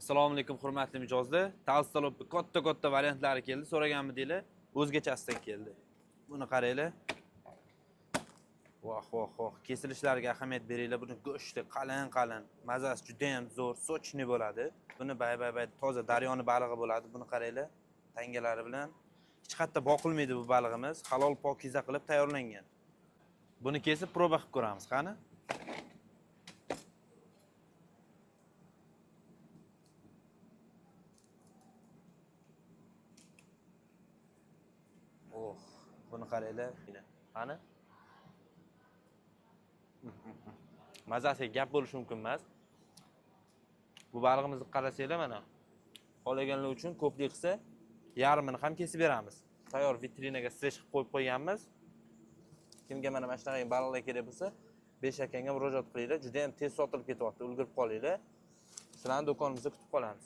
Assalomu alaykum hurmatli mijozlar. Tavstalobni katta variantlari keldi. So'raganmidinglar? O'zgachasidan keldi. Buni qaranglar. Voh. Kesilishlarga ahamiyat beringlar. Buni go'shti qalin, mazasi juda ham zo'r, sochni bo'ladi. Buni bay toza daryoni balig'i bo'ladi. Buni qaranglar. Tangalari bilan hech qayerda boqilmaydi bu balig'imiz. Halol pokiza qilib tayyorlangan. Buni kesib proba qilib ko'ramiz, qani? Buni qaranglar. Qani? Mazasiga gap bo'lishi mumkin emas. Bu balig'imizni qarasanglar mana. Qolaganlar uchun ko'plik qilsa, yarmini ham kesib beramiz. Tayyor vitrinaga stresh qilib qo'yib qo'yganmiz. Kimga mana shunaqa baliqlar kerak bo'lsa, Beshakanga murojaat qilinglar. Juda ham tez sotilib ketyapti. Ulgurib qolinglar. Sizlarni do'konimizda kutib qolamiz.